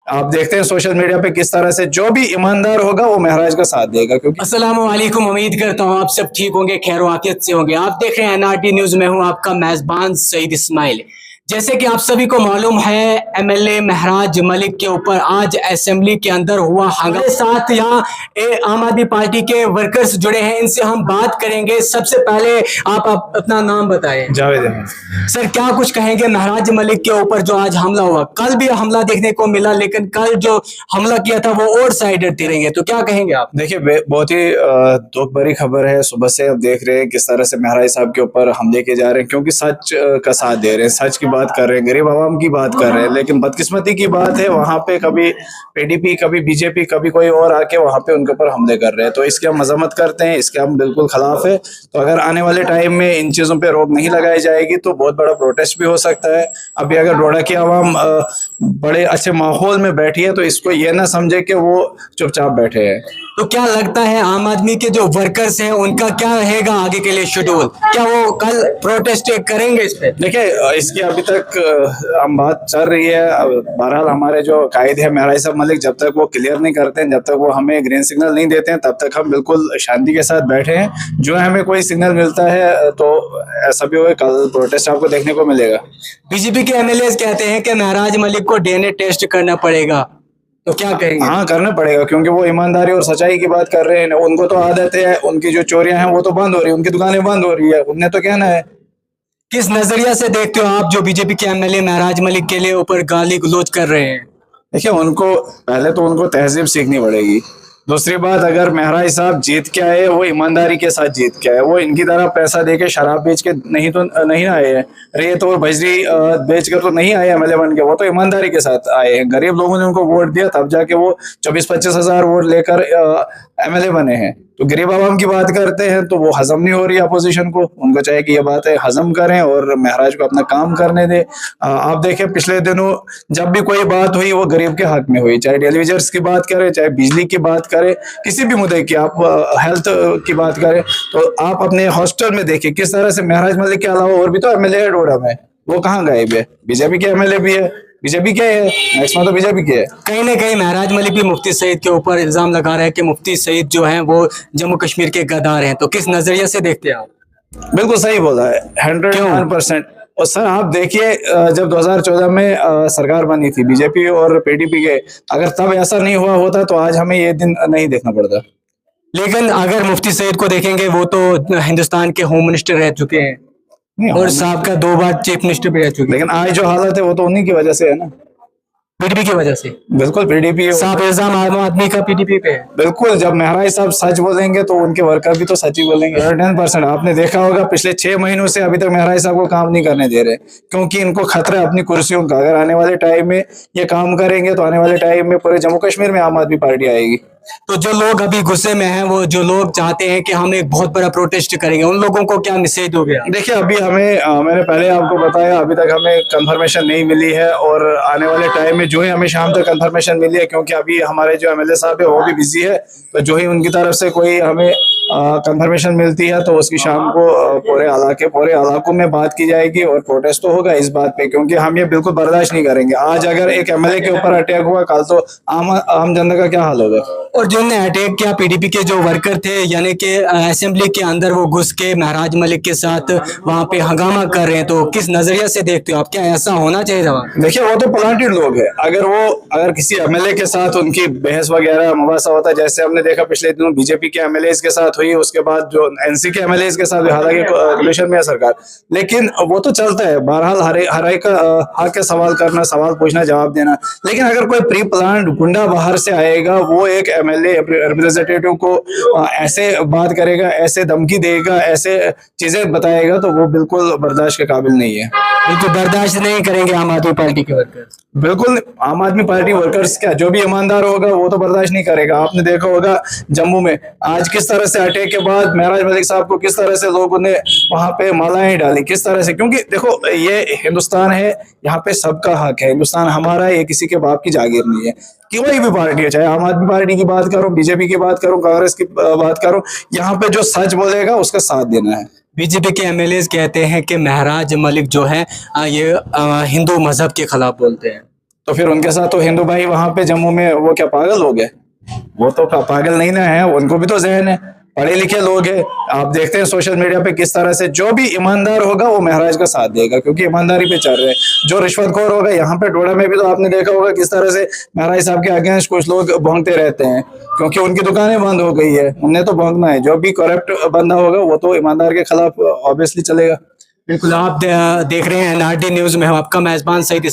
आप देखते हैं सोशल मीडिया पे किस तरह से जो भी ईमानदार होगा वो महराज का साथ देगा। क्योंकि अस्सलाम वालेकुम, उम्मीद करता हूँ आप सब ठीक होंगे, खैर वाफियत से होंगे। आप देख रहे हैं एनआरटी न्यूज में हूँ आपका मेजबान सईद इस्माइल। जैसे कि आप सभी को मालूम है, एमएलए महराज मलिक के ऊपर आज असेंबली के अंदर हुआ हंगामा। हमारे साथ यहाँ आम आदमी पार्टी के वर्कर्स जुड़े हैं, इनसे हम बात करेंगे। सबसे पहले आप अपना नाम बताएं। जावेद अहमद। सर, क्या कुछ कहेंगे महराज मलिक के ऊपर जो आज हमला हुआ? कल भी हमला देखने को मिला, लेकिन कल जो हमला किया था वो और साइडेड रहेंगे, तो क्या कहेंगे आप? देखिए, बहुत ही दुख भरी खबर है। सुबह से आप देख रहे हैं किस तरह से महराज साहब के ऊपर हमले किए जा रहे हैं, क्योंकि सच का साथ दे रहे हैं, सच की बात कर रहे हैं, गरीब आवाम की बात कर रहे हैं। लेकिन बदकिस्मती की बात है, वहां पे कभी पीडीपी, कभी बीजेपी, कभी कोई और आके वहां पे उनके ऊपर हमले कर रहे हैं। तो इसकी हम मजम्मत करते हैं, इसके हम बिल्कुल खिलाफ है। तो अगर आने वाले टाइम में इन चीजों पे रोक नहीं लगाई जाएगी तो बहुत बड़ा प्रोटेस्ट भी हो सकता है। अभी अगर डोडा की आवाम बड़े अच्छे माहौल में बैठी है तो इसको ये ना समझे कि वो चुपचाप बैठे हैं। तो क्या लगता है आम आदमी के जो वर्कर्स हैं उनका क्या रहेगा आगे के लिए शेड्यूल? क्या वो कल प्रोटेस्ट करेंगे इस पे? देखिए, इसकी अभी तक हम बात चल रही है। बहरहाल हमारे जो कायद है महराज साहब मलिक, जब तक वो क्लियर नहीं करते हैं, जब तक वो हमें ग्रीन सिग्नल नहीं देते हैं, तब तक हम बिल्कुल शांति के साथ बैठे हैं। जो हमें कोई सिग्नल मिलता है तो ऐसा भी होगा, कल प्रोटेस्ट आपको देखने को मिलेगा। बीजेपी के एमएलए कहते हैं कि महराज मलिक को डीएनए टेस्ट करना पड़ेगा, तो क्या कहेंगे? हाँ, करना पड़ेगा, क्योंकि वो ईमानदारी और सच्चाई की बात कर रहे हैं। उनको तो आदत है, उनकी जो चोरियां हैं वो तो बंद हो रही है, उनकी दुकानें बंद हो रही है, उन्हें तो कहना है। किस नजरिया से देखते हो आप जो बीजेपी के एमएलए महराज मलिक के लिए ऊपर गाली गलौज कर रहे हैं? देखिए, उनको पहले तो उनको तहजीब सीखनी पड़ेगी। दूसरी बात, अगर महराज साहब जीत के आए, वो ईमानदारी के साथ जीत के आए। वो इनकी तरह पैसा देके शराब बेच के नहीं तो नहीं आए हैं, रेत और बजरी बेच कर तो नहीं आए एमएलए बन के। वो तो ईमानदारी के साथ आए हैं। गरीब लोगों ने उनको वोट दिया, तब जाके वो 24-25 हजार वोट लेकर एमएलए बने हैं। तो गरीब आवाम की बात करते हैं तो वो हजम नहीं हो रही है अपोजिशन को। उनको चाहिए कि ये बातें हजम करें और महराज को अपना काम करने दे। आप देखें, पिछले दिनों जब भी कोई बात हुई वो गरीब के हक में हुई, चाहे टेलीविजन की बात करें, चाहे बिजली की बात करें, किसी भी मुद्दे की, आप हेल्थ की बात करें, तो आप अपने हॉस्टल में देखिए किस तरह से महराज मलिक के अलावा और भी तो एमएलए है डोडा में, वो कहाँ गायब है? बीजेपी के एमएलए भी है, बीजेपी क्या है, मैक्सिमम तो बीजेपी की है। कहीं ना कहीं महराज मलिक भी मुफ्ती सईद के ऊपर इल्जाम लगा रहा है कि मुफ्ती सईद जो हैं वो जम्मू कश्मीर के गद्दार हैं, तो किस नजरिए से देखते हैं आप? बिल्कुल सही बोला है, 101%। और सर, आप देखिए, जब 2014 में सरकार बनी थी बीजेपी और पीडीपी के, अगर तब ऐसा नहीं हुआ होता तो आज हमें ये दिन नहीं देखना पड़ता। लेकिन अगर मुफ्ती सईद को देखेंगे, वो तो हिंदुस्तान के होम मिनिस्टर रह चुके हैं और साहब का 2 बार चीफ मिनिस्टर भी रह चुके हैं। लेकिन आज जो हालत है वो तो उन्हीं की वजह से है ना, पीडीपी की वजह से। बिल्कुल पीडीपी। साहब इल्जाम आम आदमी का पीडीपी पे है। बिल्कुल, जब महराज साहब सच बोलेंगे तो उनके वर्कर भी तो सच ही बोलेंगे। 100%। आपने देखा होगा पिछले 6 महीनों से अभी तक महराज साहब को काम नहीं करने दे रहे, क्योंकि इनको खतरा है अपनी कुर्सियों का। अगर आने वाले टाइम में ये काम करेंगे तो आने वाले टाइम में पूरे जम्मू कश्मीर में आम आदमी पार्टी आएगी। तो जो लोग अभी गुस्से में हैं, वो जो लोग चाहते हैं कि हम एक बहुत बड़ा प्रोटेस्ट करेंगे, उन लोगों को क्या मैसेज हो गया? देखिए, अभी हमें मैंने पहले आपको बताया, अभी तक हमें कंफर्मेशन नहीं मिली है और आने वाले टाइम में जो ही हमें शाम तक कंफर्मेशन मिली है, क्योंकि अभी हमारे जो एमएलए साहब है वो भी बिजी है, तो जो ही उनकी तरफ से कोई हमें कंफर्मेशन मिलती है तो उसकी शाम को पूरे इलाकों में बात की जाएगी और प्रोटेस्ट तो होगा इस बात पे, क्योंकि हम ये बिल्कुल बर्दाश्त नहीं करेंगे। आज अगर एक एमएलए के ऊपर अटैक हुआ, कल तो आम जनता का क्या हाल होगा। और जिनने अटैक किया पीडीपी के जो वर्कर थे, यानी कि असेंबली के अंदर वो घुस के महराज मलिक के साथ वहां पे हंगामा कर रहे हैं, तो किस नजरिए से देखते हो आप? क्या ऐसा होना चाहिए था? देखिए, वो तो प्लांटेड लोग हैं। अगर किसी एमएलए के साथ उनकी बहस वगैरह मुबासा होता, जैसे हमने देखा पिछले दिनों बीजेपी के एमएलए के साथ हुई, उसके बाद जो एनसी के एमएलए के साथ, हालांकि कोलिशन में है सरकार, लेकिन वो तो चलता है। बहरहाल हर एक का हक है सवाल करना, सवाल पूछना, जवाब देना। लेकिन अगर कोई प्री प्लान गुंडा बाहर से आएगा, वो एक एमएलए रिप्रेजेंटेटिव को ऐसे बात करेगा, ऐसे धमकी देगा, ऐसे चीजें बताएगा, तो वो बिल्कुल बर्दाश्त के काबिल नहीं है। बिल्कुल बर्दाश्त नहीं करेंगे आम आदमी पार्टी के वर्कर। बिल्कुल, आम आदमी पार्टी वर्कर्स क्या, जो भी ईमानदार होगा वो तो बर्दाश्त नहीं करेगा। आपने देखा होगा जम्मू में आज किस तरह से अटैक के बाद महराज मलिक साहब को किस तरह से लोगों ने वहां पे मालाएं डाली, किस तरह से, क्योंकि देखो ये हिंदुस्तान है, यहाँ पे सबका हक है, हिंदुस्तान हमारा है, ये किसी के बाप की जागीर नहीं है। कि कोई भी पार्टी है, चाहे आम आदमी पार्टी की बात करो, बीजेपी की बात करो, कांग्रेस की बात करो, यहाँ पे जो सच बोलेगा उसका साथ देना है। बीजेपी के एमएलए कहते हैं कि महराज मलिक जो है ये हिंदू मजहब के खिलाफ बोलते हैं, तो फिर उनके साथ तो हिंदू भाई वहां पे जम्मू में वो क्या पागल हो गए? वो तो पागल नहीं ना है, उनको भी तो जहन है, पढ़े लिखे लोग हैं। आप देखते हैं सोशल मीडिया पे किस तरह से जो भी ईमानदार होगा वो महराज का साथ देगा, क्योंकि ईमानदारी पे चल रहे हैं। जो रिश्वतखोर होगा, यहाँ पे डोडा में भी तो आपने देखा होगा किस तरह से महराज साहब के अगेंस्ट कुछ लोग भौंकते रहते हैं, क्योंकि उनकी दुकानें बंद हो गई है, उन्हें तो भौंकना है। जो भी करप्ट बंदा होगा वो तो ईमानदार के खिलाफ ऑब्वियसली चलेगा। बिल्कुल, आप देख रहे हैं एनआरडी न्यूज में हूं आपका मेजबान सईद